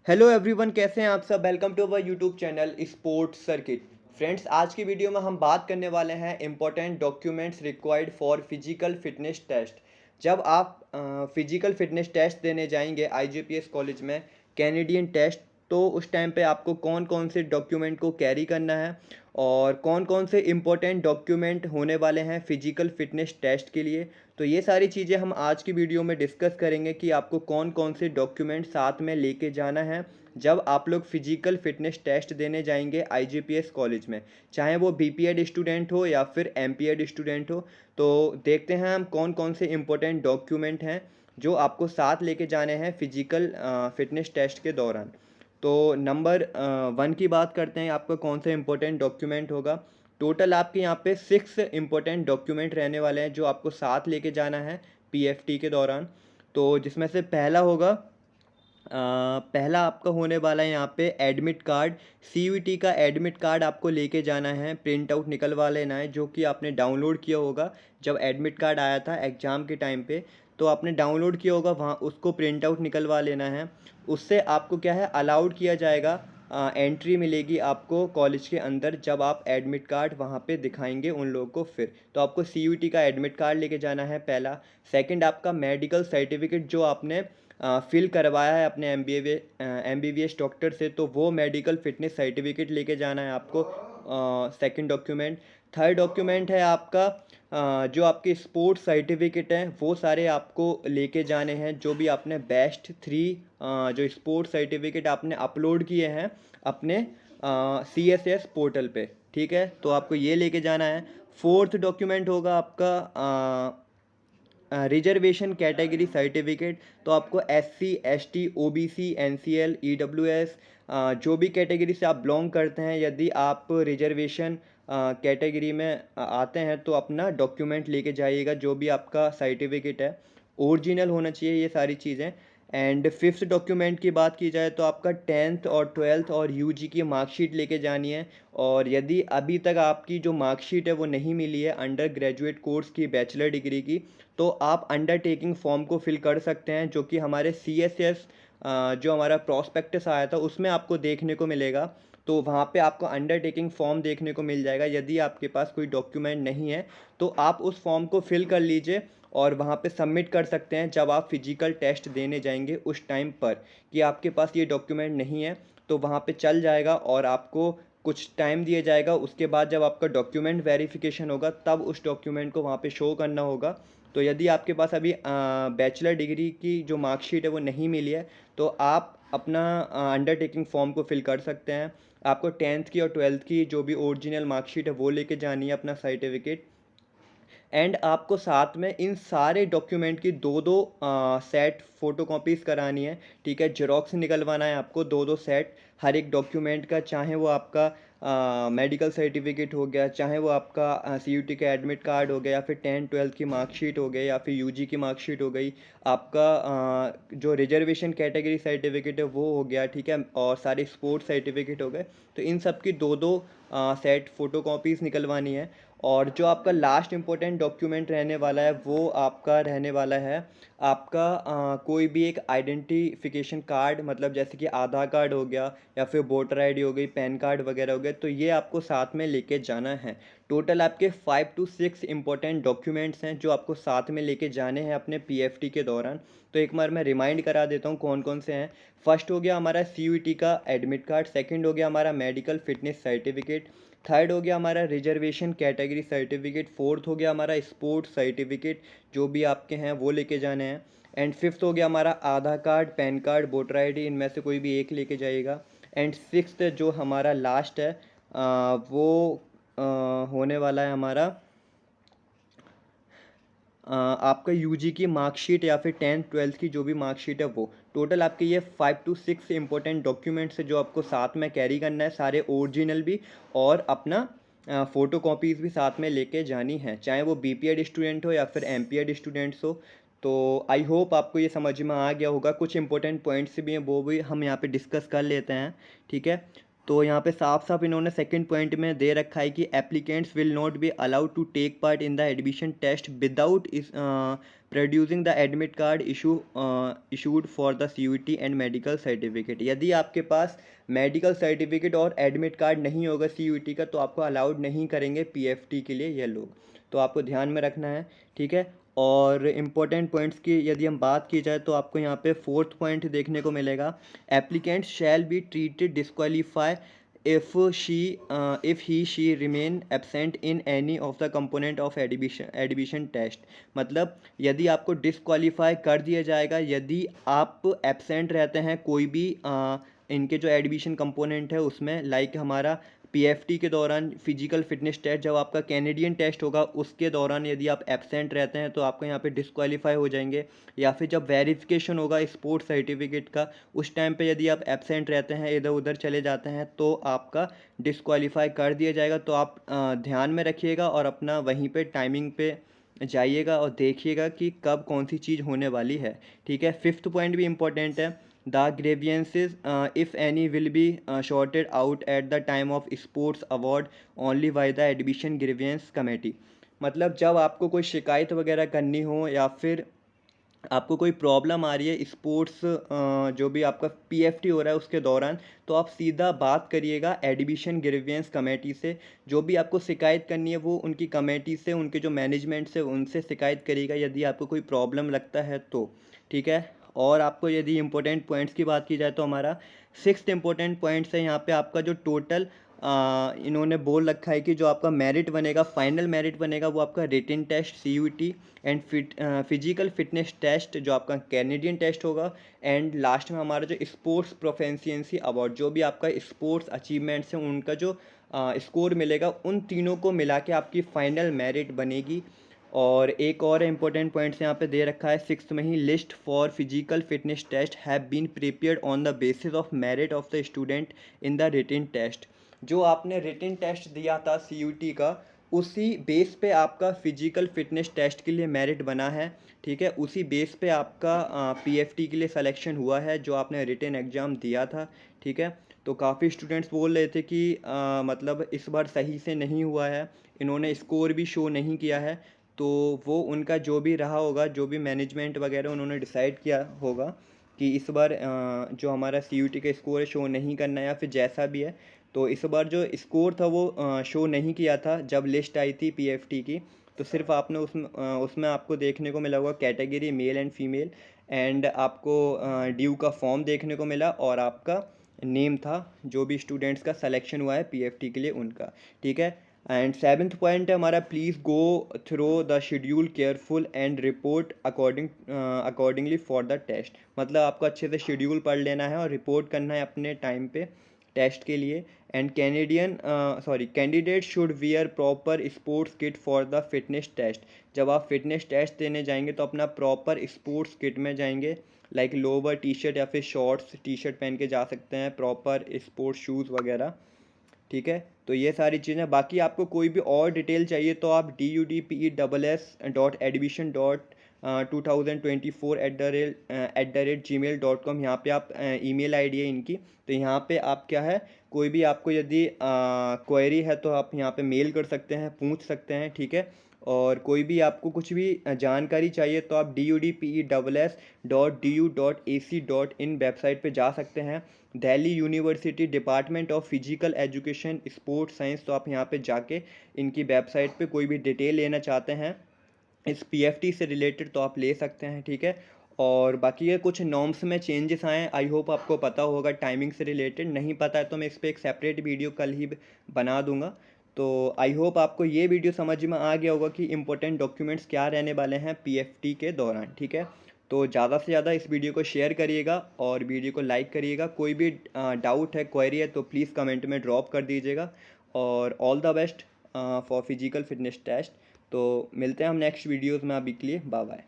Hello everyone, कैसे हैं आप सब। Welcome to our YouTube channel Sports Circuit. Friends, आज की वीडियो में हम बात करने वाले हैं important documents required for physical fitness test. जब आप फिजिकल फिटनेस टेस्ट देने जाएंगे आईजीपीएस कॉलेज में, कैनेडियन टेस्ट, तो उस टाइम पे आपको कौन कौन से डॉक्यूमेंट को कैरी करना है और कौन कौन से इंपॉर्टेंट डॉक्यूमेंट होने वाले हैं फिजिकल फिटनेस टेस्ट के लिए। तो ये सारी चीज़ें हम आज की वीडियो में डिस्कस करेंगे कि आपको कौन कौन से डॉक्यूमेंट साथ में लेके जाना है जब आप लोग फिजिकल फिटनेस टेस्ट देने जाएंगे आईजीपीएस कॉलेज में, चाहे वो बीपीएड स्टूडेंट हो या फिर एमपीएड स्टूडेंट हो। तो देखते हैं हम कौन कौन से इंपॉर्टेंट डॉक्यूमेंट हैं जो आपको साथ लेके जाने हैं फिजिकल फिटनेस टेस्ट के दौरान। तो नंबर 1 की बात करते हैं, आपका कौन सा इंपॉर्टेंट डॉक्यूमेंट होगा। टोटल आपके यहाँ पे 6 इंपॉर्टेंट डॉक्यूमेंट रहने वाले हैं जो आपको साथ लेके जाना है पीएफटी के दौरान। तो जिसमें से पहला होगा, पहला आपका होने वाला है यहाँ पे एडमिट कार्ड। सीयूईटी का एडमिट कार्ड आपको लेके जाना है, प्रिंट आउट निकलवा लेना है, जो कि आपने डाउनलोड किया होगा जब एडमिट कार्ड आया था एग्ज़ाम के टाइम पे। तो आपने डाउनलोड किया होगा वहाँ, उसको प्रिंट आउट निकलवा लेना है। उससे आपको क्या है, अलाउड किया जाएगा, एंट्री मिलेगी आपको कॉलेज के अंदर जब आप एडमिट कार्ड वहाँ पे दिखाएंगे उन लोगों को। फिर तो आपको सीयूईटी का एडमिट कार्ड लेके जाना है पहला। सेकंड, आपका मेडिकल सर्टिफिकेट जो आपने फिल करवाया है अपने एमबीबीएस डॉक्टर से, तो वो मेडिकल फिटनेस सर्टिफिकेट लेके जाना है आपको, सेकंड डॉक्यूमेंट। थर्ड डॉक्यूमेंट है आपका, जो आपके स्पोर्ट्स सर्टिफिकेट हैं वो सारे आपको लेके जाने हैं, जो भी आपने बेस्ट 3 जो स्पोर्ट्स सर्टिफिकेट आपने अपलोड किए हैं अपने सीएसएस पोर्टल पे, ठीक है, तो आपको ये लेके जाना है। फोर्थ डॉक्यूमेंट होगा आपका रिजर्वेशन कैटेगरी सर्टिफिकेट। तो आपको SC, ST, OBC, NCL, EWS, जो भी कैटेगरी से आप बिलोंग करते हैं, यदि आप रिजर्वेशन कैटेगरी में आते हैं तो अपना डॉक्यूमेंट लेके जाइएगा, जो भी आपका सर्टिफिकेट है ओरिजिनल होना चाहिए ये सारी चीज़ें। एंड फिफ्थ डॉक्यूमेंट की बात की जाए तो आपका 10th और 12th और यूजी की मार्कशीट लेके जानी है। और यदि अभी तक आपकी जो मार्कशीट है वो नहीं मिली है अंडर ग्रेजुएट कोर्स की, बैचलर डिग्री की, तो आप अंडरटेकिंग फॉर्म को फिल कर सकते हैं, जो कि हमारे सीएसएस जो हमारा प्रॉस्पेक्टस आया था उसमें आपको देखने को मिलेगा। तो वहाँ पे आपको अंडरटेकिंग फॉर्म देखने को मिल जाएगा। यदि आपके पास कोई डॉक्यूमेंट नहीं है तो आप उस फॉर्म को फिल कर लीजिए और वहाँ पे सबमिट कर सकते हैं जब आप फिजिकल टेस्ट देने जाएंगे उस टाइम पर, कि आपके पास ये डॉक्यूमेंट नहीं है तो वहाँ पे चल जाएगा और आपको कुछ टाइम दिया जाएगा। उसके बाद जब आपका डॉक्यूमेंट वेरिफिकेशन होगा तब उस डॉक्यूमेंट को वहाँ पे शो करना होगा। तो यदि आपके पास अभी बैचलर डिग्री की जो मार्कशीट है वो नहीं मिली है तो आप अपना अंडरटेकिंग फॉर्म को फिल कर सकते हैं। आपको 10th की और 12th की जो भी ओरिजिनल मार्कशीट है वो लेके जानी है, अपना सर्टिफिकेट। एंड आपको साथ में इन सारे डॉक्यूमेंट की दो दो सेट फ़ोटोकॉपीज़ करानी है, ठीक है, जेरोक्स निकलवाना है आपको दो दो सेट हर एक डॉक्यूमेंट का, चाहे वो आपका मेडिकल सर्टिफिकेट हो गया, चाहे वो आपका सीयूटी का एडमिट कार्ड हो गया, या फिर 10th 12th की मार्कशीट हो गई, या फिर यूजी की मार्कशीट हो गई, आपका जो रिजर्वेशन कैटेगरी सर्टिफिकेट है वो हो गया, ठीक है, और सारे स्पोर्ट्स सर्टिफिकेट हो गए। तो इन सब की दो दो सेट फ़ोटोकॉपीज़ निकलवानी है। और जो आपका लास्ट इम्पोर्टेंट डॉक्यूमेंट रहने वाला है वो आपका रहने वाला है आपका कोई भी एक आइडेंटिफिकेशन कार्ड, मतलब जैसे कि आधार कार्ड हो गया या फिर वोटर आईडी हो गई, पैन कार्ड वगैरह हो गया, तो ये आपको साथ में लेके जाना है। टोटल आपके 5 to 6 इंपॉर्टेंट डॉक्यूमेंट्स हैं जो आपको साथ में लेके जाने हैं अपने पीएफटी के दौरान। तो एक बार मैं रिमाइंड करा देता हूँ कौन कौन से हैं। फर्स्ट हो गया हमारा सीयूईटी का एडमिट कार्ड, सेकंड हो गया हमारा मेडिकल फिटनेस सर्टिफिकेट, थर्ड हो गया हमारा रिजर्वेशन कैटेगरी सर्टिफिकेट, फोर्थ हो गया हमारा स्पोर्ट्स सर्टिफिकेट, जो भी आपके हैं वो लेके जाने हैं। एंड फिफ्थ हो गया हमारा Aadhaar card, pan card, voter ID, इनमें से कोई भी एक लेके जाइएगा। एंड सिक्स्थ जो हमारा लास्ट है वो होने वाला है हमारा आपका यूजी की मार्कशीट या फिर 10th 12th की जो भी मार्कशीट है वो। टोटल आपके ये 5 to 6 इंपॉर्टेंट डॉक्यूमेंट्स है जो आपको साथ में कैरी करना है, सारे ओरिजिनल भी और अपना फ़ोटो कॉपीज़ भी साथ में लेके जानी है, चाहे वो बीपीएड स्टूडेंट हो या फिर एमपीएड स्टूडेंट्स हो। तो आई होप आपको ये समझ में आ गया होगा। कुछ इंपॉर्टेंट पॉइंट्स भी हैं वो भी हम यहाँ पे डिस्कस कर लेते हैं, ठीक है। तो यहाँ पे साफ साफ इन्होंने सेकंड पॉइंट में दे रखा है कि applicants will not be allowed to take part in the admission test without producing the admit card issued for the CUET and medical certificate. यदि आपके पास मेडिकल सर्टिफिकेट और एडमिट कार्ड नहीं होगा CUET का तो आपको अलाउड नहीं करेंगे PFT के लिए ये लोग, तो आपको ध्यान में रखना है, ठीक है। और इम्पोर्टेंट पॉइंट्स की यदि हम बात की जाए तो आपको यहाँ पे फोर्थ पॉइंट देखने को मिलेगा, applicant shall be treated disqualify if he she remain absent in any of the component of admission test। मतलब यदि आपको डिस्क्वालीफाई कर दिया जाएगा यदि आप एबसेंट रहते हैं कोई भी इनके जो एडमिशन कंपोनेंट है उसमें, लाइक हमारा PFT के दौरान फिजिकल फिटनेस टेस्ट, जब आपका कैनेडियन टेस्ट होगा उसके दौरान यदि आप एबसेंट रहते हैं तो आपको यहाँ पे डिस्क्वालीफाई हो जाएंगे, या फिर जब वेरिफिकेशन होगा स्पोर्ट्स सर्टिफिकेट का उस टाइम पे यदि आप एबसेंट रहते हैं इधर उधर चले जाते हैं तो आपका डिस्क्वालीफाई कर दिया जाएगा। तो आप ध्यान में रखिएगा और अपना वहीं पे टाइमिंग पे जाइएगा और देखिएगा कि कब कौन सी चीज़ होने वाली है, ठीक है। फिफ्थ पॉइंट भी इम्पोर्टेंट है, the grievances if any will be sorted out at the time of sports award only by the admission grievance committee। मतलब जब आपको कोई शिकायत वगैरह करनी हो या फिर आपको कोई प्रॉब्लम आ रही है स्पोर्ट्स जो भी आपका PFT हो रहा है उसके दौरान, तो आप सीधा बात करिएगा एडमिशन ग्रीवियंस कमेटी से। जो भी आपको शिकायत करनी है वो उनकी कमेटी से, उनके जो मैनेजमेंट से उनसे शिकायत करिएगा यदि आपको कोई प्रॉब्लम लगता है तो, ठीक है। और आपको यदि इम्पोर्टेंट पॉइंट्स की बात की जाए तो हमारा सिक्स्थ इम्पोर्टेंट पॉइंट्स है यहाँ पे आपका जो टोटल इन्होंने बोल रखा है कि जो आपका मेरिट बनेगा, फाइनल मेरिट बनेगा वो आपका written test CUET and physical fitness test जो आपका कैनेडियन टेस्ट होगा, एंड लास्ट में हमारा जो स्पोर्ट्स प्रोफेंसियंसी अवार्ड, जो भी आपका स्पोर्ट्स अचीवमेंट्स हैं उनका जो स्कोर मिलेगा, उन तीनों को मिला के आपकी फाइनल मेरिट बनेगी। और एक और इम्पोर्टेंट पॉइंट्स यहाँ पे दे रखा है सिक्स में ही, list for physical fitness test have been prepared on the basis of merit of the student in the written test. जो आपने रिटन टेस्ट दिया था CUET का उसी बेस पे आपका फिजिकल फिटनेस टेस्ट के लिए मेरिट बना है, ठीक है। उसी बेस पे आपका PFT के लिए सिलेक्शन हुआ है जो आपने रिटन एग्ज़ाम दिया था, ठीक है। तो काफ़ी स्टूडेंट्स बोल रहे थे कि मतलब इस बार सही से नहीं हुआ है, इन्होंने स्कोर भी शो नहीं किया है, तो वो उनका जो भी रहा होगा, जो भी मैनेजमेंट वगैरह उन्होंने डिसाइड किया होगा कि इस बार जो हमारा CUET का स्कोर है शो नहीं करना है या फिर जैसा भी है, तो इस बार जो स्कोर था वो शो नहीं किया था जब लिस्ट आई थी PFT की। तो सिर्फ आपने उसमें आपको देखने को मिला होगा category male and female, and आपको ड्यू का फॉर्म देखने को मिला और आपका नेम था जो भी स्टूडेंट्स का सिलेक्शन हुआ है PFT के लिए उनका, ठीक है। एंड सेवन्थ पॉइंट है हमारा, please go through the schedule careful and report accordingly for the test. मतलब आपको अच्छे से शेड्यूल पढ़ लेना है और रिपोर्ट करना है अपने टाइम पे टेस्ट के लिए। And candidate should wear proper sports kit for the fitness test. जब आप फिटनेस टेस्ट देने जाएंगे तो अपना प्रॉपर स्पोर्ट्स किट में जाएंगे, लाइक लोअर T-शर्ट या फिर शॉर्ट्स T-शर्ट पहन के जा सकते हैं, प्रॉपर स्पोर्ट्स शूज़ वगैरह, ठीक है। तो ये सारी चीज़ें, बाकी आपको कोई भी और डिटेल चाहिए तो आप DUDPESS.admission.2024 यहाँ पे आप ईमेल ID है इनकी, तो यहाँ पे आप क्या है, कोई भी आपको यदि क्वेरी है तो आप यहाँ पे मेल कर सकते हैं, पूछ सकते हैं, ठीक है। और कोई भी आपको कुछ भी जानकारी चाहिए तो आप DUDPESS.du.ac.in वेबसाइट पे जा सकते हैं। Delhi university department of physical education sports science, तो आप यहाँ पे जाके इनकी वेबसाइट पे कोई भी डिटेल लेना चाहते हैं इस PFT से रिलेटेड तो आप ले सकते हैं, ठीक है। और बाकी ये कुछ नॉर्म्स में चेंजेस आए हैं, आई होप आपको पता होगा टाइमिंग से रिलेटेड, नहीं पता है तो मैं इस पर एक सेपरेट वीडियो कल ही बना दूंगा। तो आई होप आपको ये वीडियो समझ में आ गया होगा कि इंपॉर्टेंट डॉक्यूमेंट्स क्या रहने वाले हैं PFT के दौरान, ठीक है। तो ज़्यादा से ज़्यादा इस वीडियो को शेयर करिएगा और वीडियो को लाइक करिएगा। कोई भी डाउट है, क्वेरी है तो प्लीज़ कमेंट में ड्रॉप कर दीजिएगा। और all the best for physical fitness test. तो मिलते हैं हम नेक्स्ट वीडियोज़ में, अभी के लिए बाय बाय।